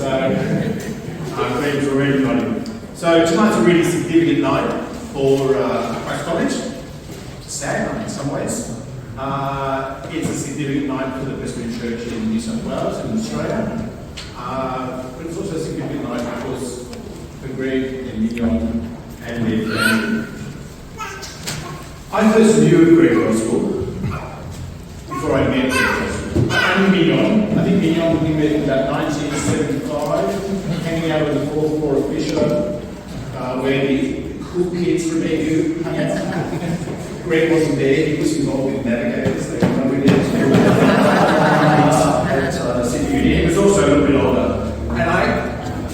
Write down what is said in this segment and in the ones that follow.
Greg was already nodding. So tonight's a really significant night for Christ College. Sad in some ways. It's a significant night for the Presbyterian Church in New South Wales and Australia. But it's also a significant night, of course, for Greg and Mignon and their family. I first knew Greg Goswell before I met Greg Goswell. And Mignon. I think Mignon we met in about 1975, hanging out on the fourth floor of Fisher, where the cool kids from AU hung out. Greg wasn't there, he was involved with navigators, they were nowhere near at Sydney Uni. He was also a little bit older. And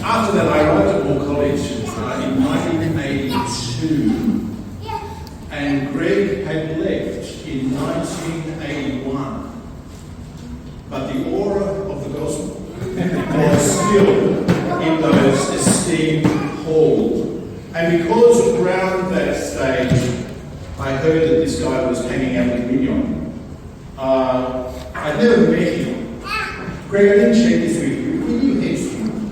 after that, I arrived at Moore College in 1982, and Greg had left in 1981. But the aura of the gospel was still in those esteemed halls. And because around that stage, I heard that this guy was hanging out with Mignon. I'd never met him. Greg, I didn't check this with you. Were you head student?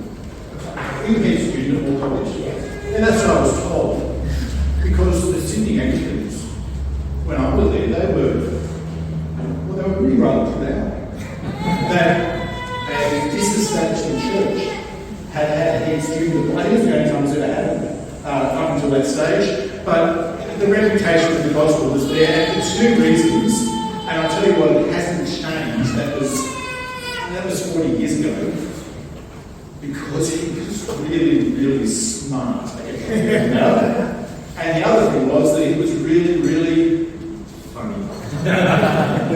Were you head student at Moore College? And that's what I was told. Because the Sydney Anglicans, when I was there, they were really rather proud that a disestablishment church had a head student. I think it's the only time it's ever happened up until that stage. But the reputation of the gospel was there, and for two reasons. And I'll tell you what, it hasn't changed. That was 40 years ago, because he was really, really smart. And the other thing was that he was really, really funny.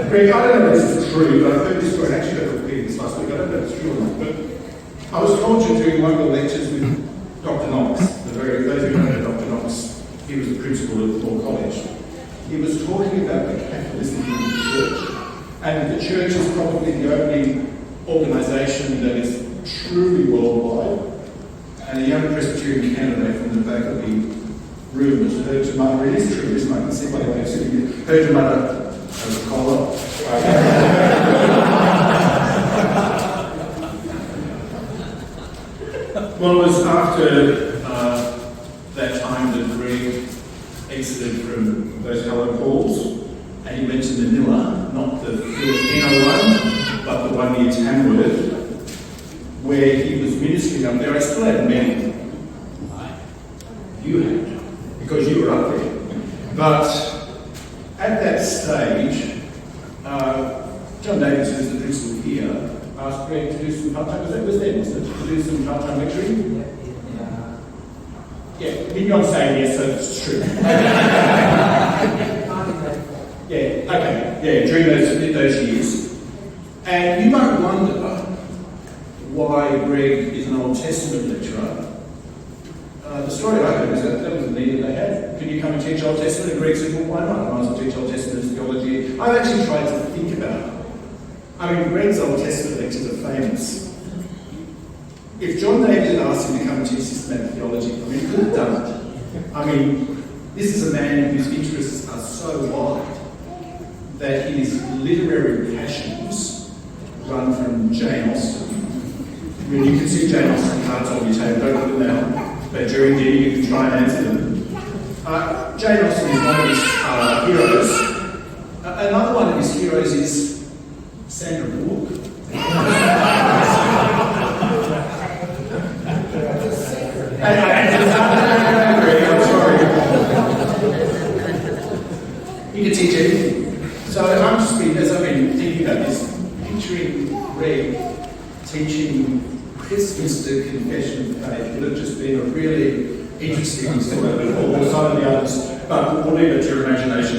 Greg, I don't know if this is true, but I've heard this story, and actually I repeated this last week. I don't know if it's true or not, but I was told during one of the lectures with Dr. Knox, those who don't know Dr. Knox, he was the principal of Moore College. He was talking about the Catholicity of the church. And the church is probably the only organisation that is truly worldwide. And a young Presbyterian candidate from the back of the room was heard to mutter, it is true, isn't it? I can see by the way he's sitting here, heard to mutter, as a collar. Well, it was after that time that Greg exited from those coloured halls, and he went to Manila, not the Filipino one, but the one near Tamworth, where he was ministering up there. I still hadn't met him. You had, because you were up there. But at that stage, John Davis, who's the principal here, asked Greg to do some part-time, wasn't it? To do some part-time lecturing? Yeah, Mignon's saying yes, so it's true. Yeah, okay, yeah, during those years. And you might wonder why Greg is an Old Testament lecturer. The story I heard is that was the need that they had. Can you come and teach Old Testament? And Greg said, well, why not? I might as well teach Old Testament theology. I've actually tried to think about it. I mean, Greg's Old Testament lectures are famous. If John Davis had asked him to come and teach systematic theology, I mean, he could have done it. I mean, this is a man whose interests are so wide that his literary passions run from Jane Austen. I mean, you can see Jane Austen cards on your table, don't put them out, but during dinner you can try and answer them. Jane Austen is one of his heroes. Another one of his heroes is Sandra Bullock. I'm sorry. You can teach anything. So as I've been thinking about this, picturing Greg teaching Westminster Confession of Faith would have just been a really interesting story, or some of the others, but we'll leave it to your imagination.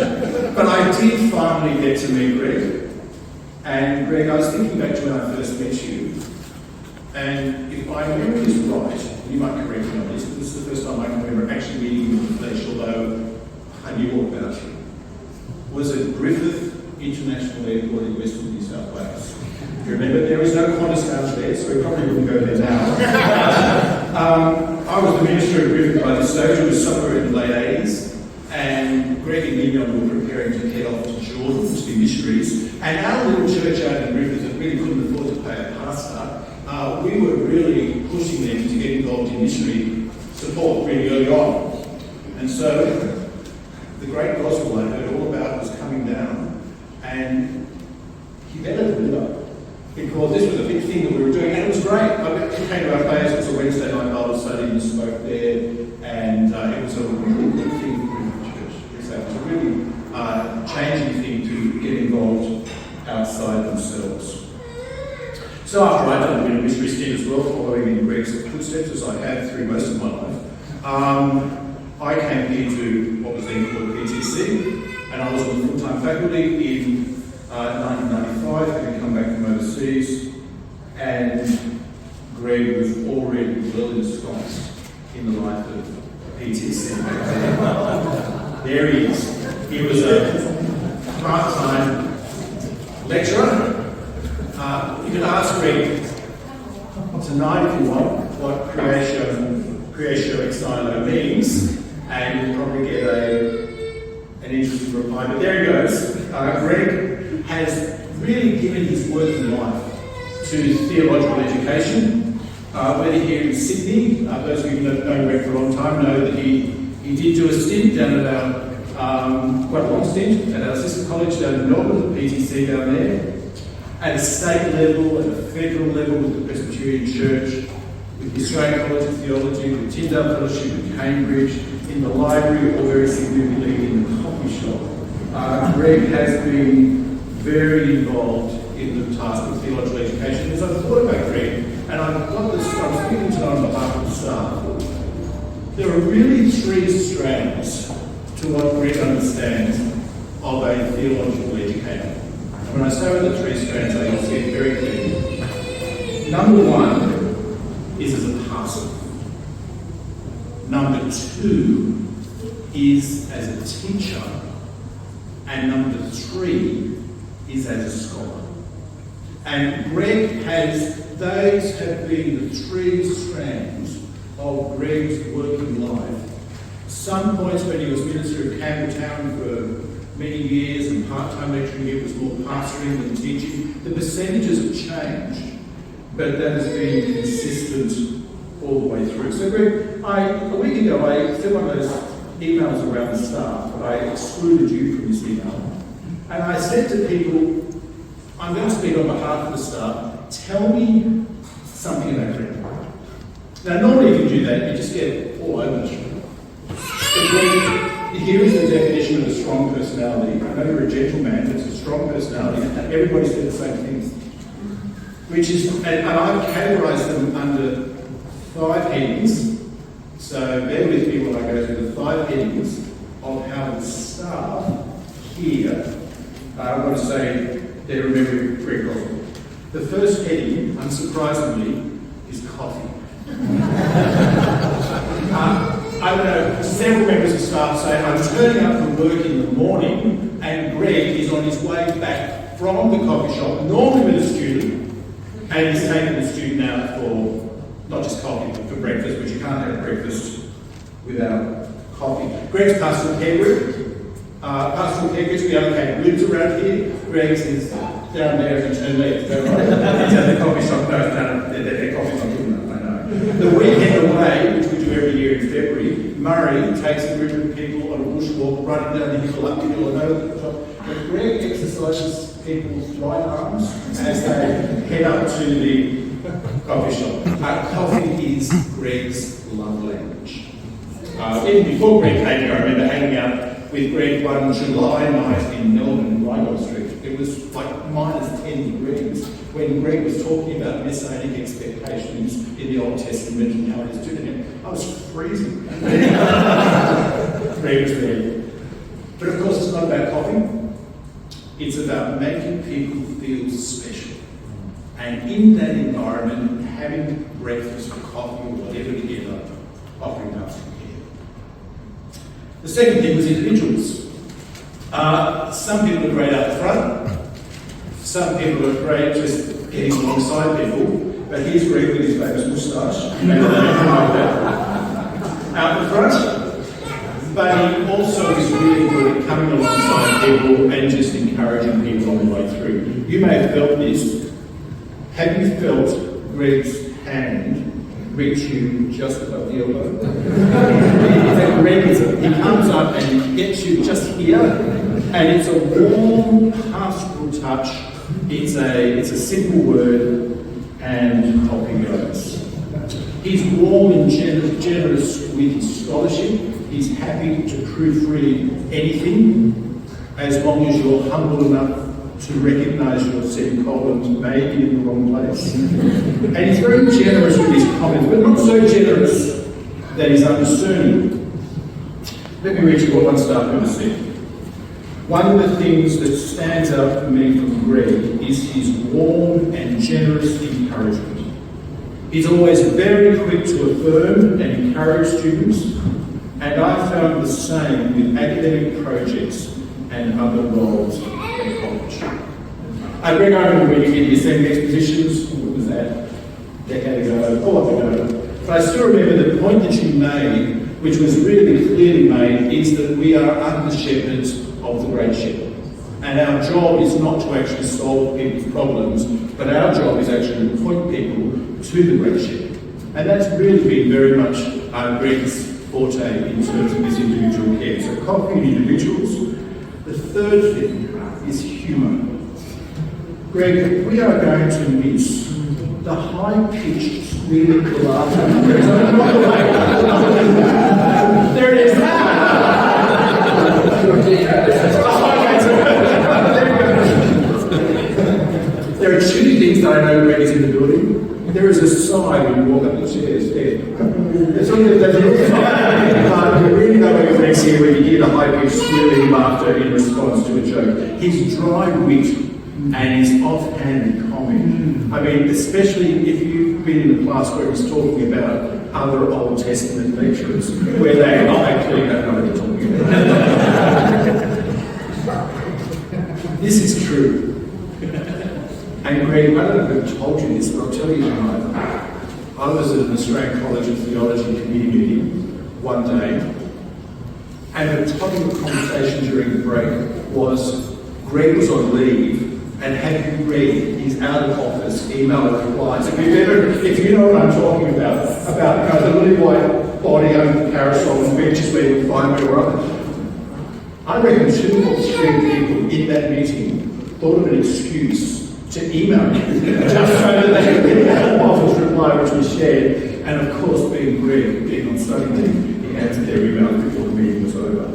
But I did finally get to meet Greg. And Greg, I was thinking back to when I first met you, and if my memory is right, you might correct me on this, but this is the first time I can remember actually meeting you in the flesh, although I knew all about you. Was at Griffith International Airport in Western New South Wales. You remember, there is no Qantas lounge there, so we probably wouldn't go there now. I was the minister of Griffith by this stage. It was somewhere in the late 80s, and Greg and Mignon were preparing to head off to Jordan to be missionaries, and our little church out in Griffith that really couldn't afford to pay a pastor we were really pushing them to get involved in missionary support really early on. And so the great Goswell I heard all about was coming down, and he better deliver, because this was a big thing that we were doing, and it was great. He came to our place. It was a Wednesday night Bible study, and he spoke there, and it was a really good thing for the church. It was a really changing thing to get involved outside themselves. So after I'd done a bit of ministry stint as well, following in Greg's footsteps, as I have through most of my life, I came here to what was then called PTC, and I was on full-time faculty in 1995, having come back from overseas, and Greg was already well ensconced in the life of PTC back then. There he is. He was a part-time lecturer. You can ask Greg tonight if you want what creatio ex nihilo means, and you'll probably get an interesting reply. But there he goes. Greg has really given his working life to theological education. Whether here in Sydney, those of you who have known Greg for a long time know that he did do a stint down at our, quite a long stint, at our sister college down in Melbourne, the PTC down there. At a state level, at a federal level with the Presbyterian Church, with the Australian College of Theology, with Tyndale Fellowship at Cambridge, in the library, or very significantly in the coffee shop. Greg has been very involved in the task of theological education. As I thought about Greg, and I've got this, I was speaking tonight on behalf of the staff, there are really three strands to what Greg understands of a theological educator. When I say with the three strands, I see it very clearly. Number one is as a pastor. Number two is as a teacher. And number three is as a scholar. And Greg those have been the three strands of Greg's working life. Some points when he was minister of Campbelltown for many years and part-time lecturing, it was more pastoring than teaching. The percentages have changed, but that has been consistent all the way through. So Greg, a week ago I sent one of those emails around the staff, but I excluded you from this email. And I said to people, I'm going to speak on behalf of the staff, tell me something about Greg. Now normally if you do that, you just get all over the show. But Greg, here is the definition of a strong personality. I know you're a gentleman, but it's a strong personality, and everybody said the same things. Which is, and I've categorised them under 5 headings. So bear with me while I go through the 5 headings of how the staff here, I want to say, they're remembering Greg Goswell. The first heading, unsurprisingly, is coffee. I know several members of staff say, I'm turning up for work in the morning, and Greg is on his way back from the coffee shop, normally with a student, and he's taking the student out for not just coffee, but for breakfast, but you can't have breakfast without coffee. Greg's pastoral care group. Pastoral care groups, we allocate rooms around here. Greg's is down there if you turn left, is that right? He's at the coffee shop, no, their coffee's not good enough, I know. The weekend away, which we do every year in February, Murray takes a group of people on a bushwalk, running down the hill, up the hill, and over the top. But Greg exercises people's right arms as they head up to the coffee shop. Coffee is Greg's love language. Even before Greg came here, I remember hanging out with Greg one July night in Melbourne, in Rygold Street. It was like minus 10 degrees when Greg was talking about messianic expectations in the Old Testament and how it is doing it. I was freezing. Greg was there. But of course, it's not about coffee. It's about making people feel special. And in that environment, having breakfast or coffee or whatever together, offering up some care. The second thing was individuals. Some people are great out front. Some people are great just getting alongside people. But here's Greg with his famous moustache. Out the front. But he also is really good at coming alongside people and just encouraging people on the way through. You may have felt this. Have you felt Greg's hand reach you just above the elbow. He comes up and he gets you just here, and it's a warm, pastoral touch. It's a simple word, and off he goes. He's warm and generous with his scholarship. He's happy to proofread anything, as long as you're humble enough to recognise your semicolons may be in the wrong place. And he's very generous with his comments, but not so generous that he's undiscerning. Let me read you what one staff member said. One of the things that stands out for me from Greg is his warm and generous encouragement. He's always very quick to affirm and encourage students, and I found the same with academic projects and other roles at college. Greg, I remember when you did the assembly expositions, what was that? A decade ago, a lot ago. But I still remember the point that you made, which was really clearly made, is that we are under shepherds of the Great Shepherd. And our job is not to actually solve people's problems, but our job is actually to point people to the Great Shepherd. And that's really been very much Greg's forte in terms of this individual care. So copying individuals. The third thing is humour. Greg, we are going to miss the high-pitched squealing laughter. There it is. There are two things that I know Greg is in the building. There is a sigh when you walk up the stairs. There's only that little sigh. You really know when Greg's here when you hear the high-pitched squealing laughter in response to a joke. His dry wit and his offhand comment. I mean, especially if you've been in a class where he's talking about other Old Testament lecturers, where they actually don't know what they're talking about. This is true. And Greg, I don't know if I've told you this, but I'll tell you tonight. I was at an Australian College of Theology committee meeting one day, and the topic of conversation during the break was Greg was on leave, and had you read his out-of-office email replies. If you know what I'm talking about the little white body under the parasol and benches where you find where we're up. I reckon 2 or 3 people in that meeting thought of an excuse to email me, just so that they could get that office reply which was shared. And of course, being Greg, being on study leave, he answered their email before the meeting was over.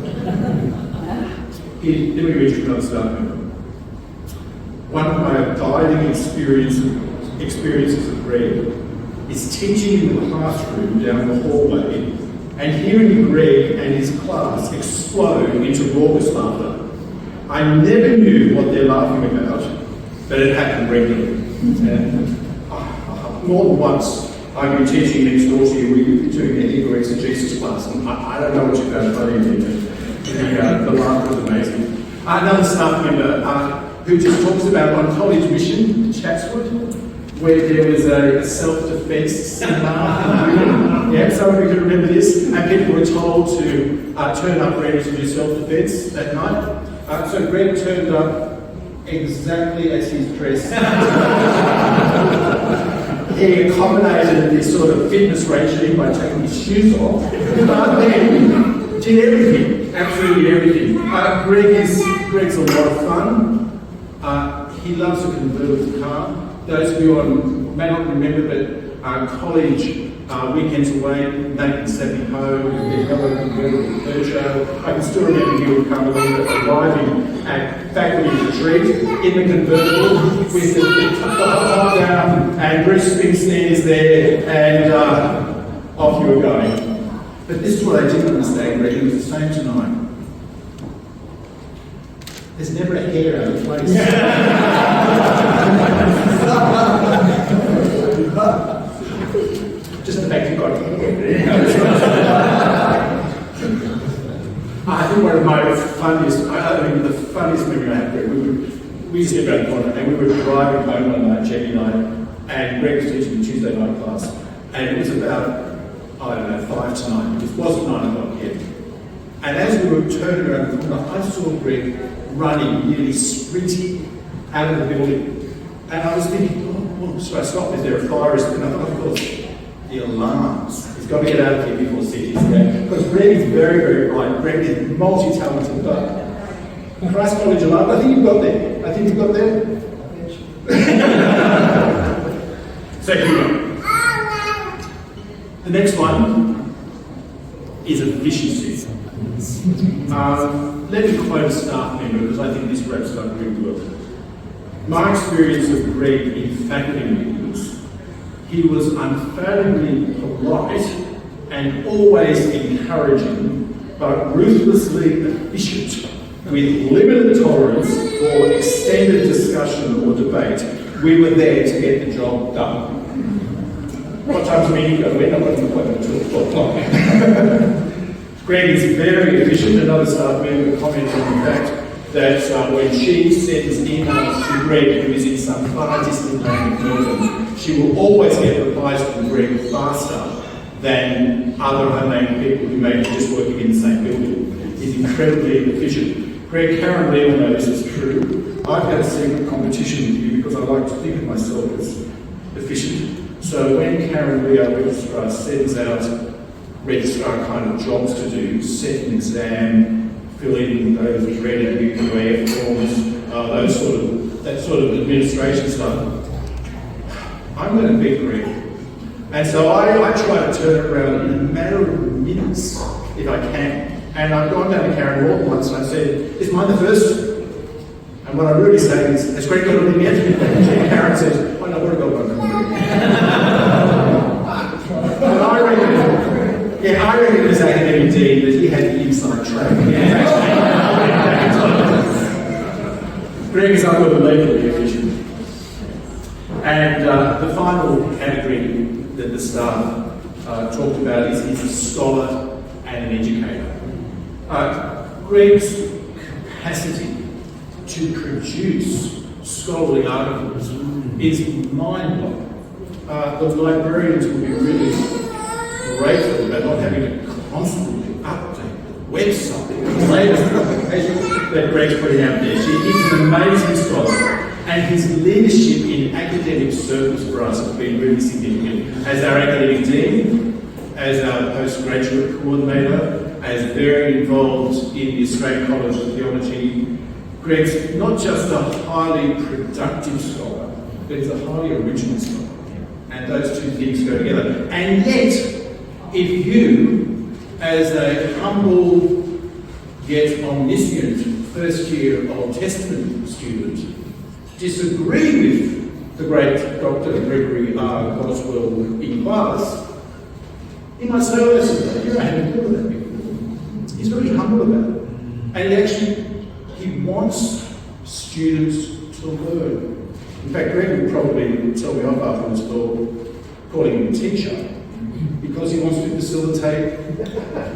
Let me read you another staff member. One of my guiding experiences of Greg is teaching in the classroom down the hallway and hearing Greg and his class explode into raucous laughter. I never knew what they're laughing about, but it happened regularly. And more than once, I've been teaching next door to you, we were doing a Hebrew exegesis class, and I don't know what you found funny in it. The laughter was amazing. Another staff member who just talks about on college mission, Chatswood, where there was a self-defense seminar. Yeah, some of you can remember this, and people were told to turn up ready to do self-defense that night. So Greg turned up exactly as he's dressed. He accommodated this sort of fitness regime by taking his shoes off, but then did everything, absolutely everything. Greg's a lot of fun. He loves a convertible car. Those of you on may not remember, but college weekends away, Nathan sent me home with their yellow convertible Peugeot. I can still remember you would come arriving at faculty retreat in the convertible with the top down, and Bruce Springsteen is there, and off you were going. But this is what I didn't understand, Greg, it was the same tonight. There's never a hair out of place. Just the fact you've got hair. I think one of my funniest, the funniest memory I have, we used to get around the corner and we were driving home one night, Jenny and I, and Greg was teaching the Tuesday night class, and it was about, 5 to 9. It wasn't 9 o'clock yet. And as we were turning around the corner, I saw Greg running, nearly sprinting out of the building. And I was thinking, should I stop? Is there a fire? No, of course. The alarms. He's got to get out of here before 6. Because Greg is very, very bright. Greg is multi-talented, but Christ College alarm, I think you've got there. I think you've got there. So here we go. The next one is efficiency. Let me quote a staff member because I think this wraps it up really well. My experience of Greg in faculty meetings, he was unfailingly polite and always encouraging, but ruthlessly efficient, with limited tolerance for extended discussion or debate. We were there to get the job done. What time's the meeting go? We're not going to appointment until 12 o'clock. Greg is very efficient. Another staff member commented on the fact that when she sends emails to Greg, who is in some far distant land of Melbourne, she will always get replies from Greg faster than other unnamed people who may be just working in the same building. He's incredibly efficient. Greg, Karen Lee will know this is true. I've had a secret competition with you because I like to think of myself as efficient. So when Karen Lee, our registrar, sends out registrar kind of jobs to do, set an exam, fill in those red and UQA forms, that sort of administration stuff, I'm going to beat Greg. And so I try to turn it around in a matter of minutes, if I can. And I've gone down to Karen Walker once and I said, is mine the first? And what I really say is, has Greg got it in yet? And Karen says, oh no, what have I got one? And I reckon it was academic dean that he had the inside track. Greg is unbelievably efficient. And the final category that the staff talked about is he's a scholar and an educator. Greg's capacity to produce scholarly articles is mind-blowing. The librarians will be really grateful about not having to constantly update the website, the latest publication that Greg's putting out there. He's an amazing scholar, and his leadership in academic circles for us has been really significant. As our academic dean, as our postgraduate coordinator, as very involved in the Australian College of Theology, Greg's not just a highly productive scholar, but he's a highly original scholar. And those two things go together. And yet, if you, as a humble yet omniscient first-year Old Testament student, disagree with the great Dr. Gregory R. Goswell in class, he might say, oh, listen, you haven't heard of that before. He's very humble about it. And he wants students to learn. In fact, Greg would probably tell me off afterwards for calling him a teacher, because he wants to facilitate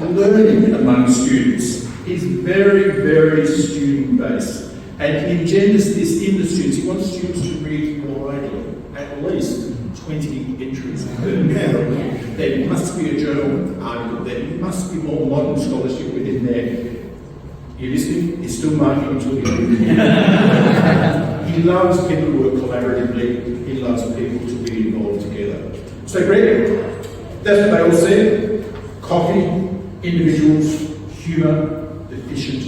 learning among students. He's very, very student-based, and he engenders this in the students. He wants students to read widely, at least 20 entries per year. There must be a journal article, there must be more modern scholarship within there. You listening? He's still marking until the end. He loves people who work collaboratively. He loves people to be involved together. So Greg, that's what they all said. Coffee, individuals, humour, efficient,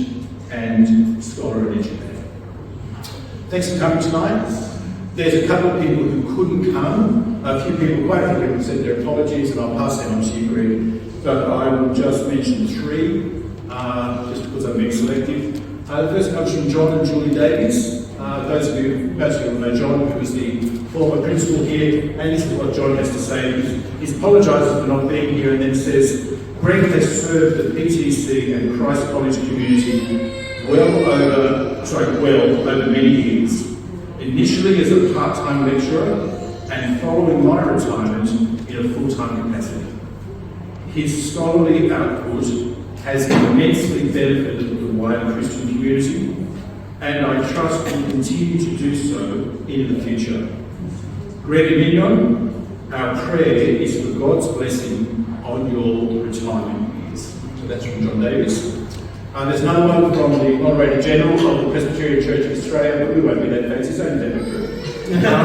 and scholar and educator. Thanks for coming tonight. There's a couple of people who couldn't come. Quite a few people said their apologies, and I'll pass them on to you, Greg. But I will just mention 3, just because I'm being selective. The first comes from John and Julie Davies. Those of you will know John, who was the former principal here, and this is what John has to say. He apologises for not being here and then says, Greg has served the PTC and Christ College community well over many years. Initially as a part-time lecturer, and following my retirement in a full-time capacity. His scholarly output has immensely benefited the wider Christian community, and I trust will continue to do so in the future. Greg and Mignon, our prayer is for God's blessing on your retirement years. So that's from John Davis. There's no one from the Moderator General of the Presbyterian Church of Australia, but we won't be that fancy, it's only that.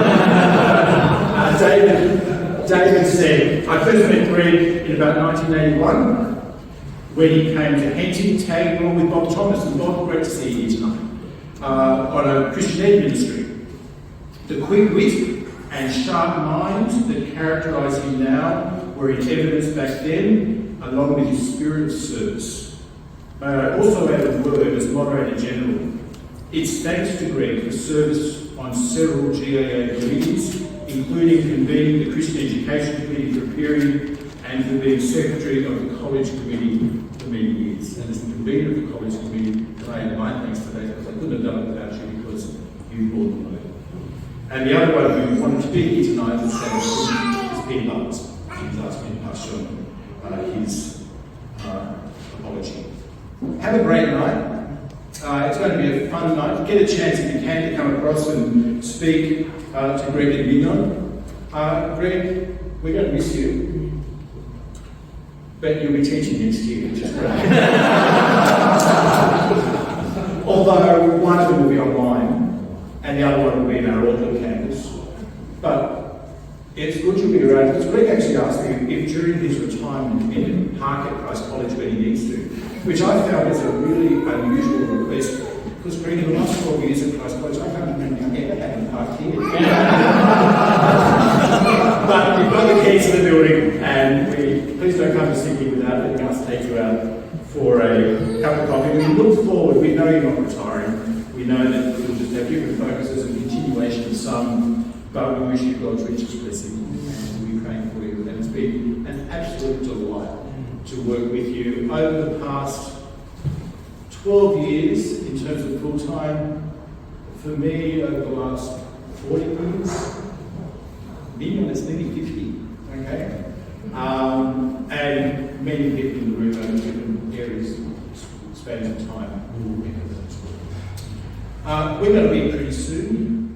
David said, I first met Greg in about 1981 when he came to Henty, tagging along with Bob Thomas. And Bob, great to see you here tonight, on a Christian Aid ministry. The quick wit and sharp mind that characterise him now were in evidence back then, along with his spirit of service. May I also add a word as Moderator General. It's thanks to Greg for service on several GAA committees, including convening the Christian Education Committee for a period and for being Secretary of the College Committee for many years. And as the convener of the College Committee, I add my thanks to that because I couldn't have done it without you because you brought the load. And the other one who wanted to be here tonight is Peter Barnes. He's asked me to pass on his apology. Have a great night. It's going to be a fun night. Get a chance if you can to come across and speak to Greg and Mignon. Greg, we're going to miss you. But you'll be teaching next year, which is great. Although one of them will be online and the other one will be in our Auckland campus. But it's good you'll be around because Greg actually asked me if during his retirement he can park at Christ College when he needs to, which I found is a really unusual request because Greg, in the last 12 years at Christ College, I can't remember ever having parked here. But you've got the keys to the building and please don't come to Sydney without letting us take you out for a cup of coffee. We look forward, we know you're not retiring, we know that we'll just have different focuses and continuation of some, but we wish you God's richest blessing and we'll be praying for you. And it's been an absolute delight to work with you over the past 12 years in terms of full-time. For me, over the last 40 years, Mignon is nearly 50, okay? And many people in the room over different areas, spans of time. We're going to be pretty soon.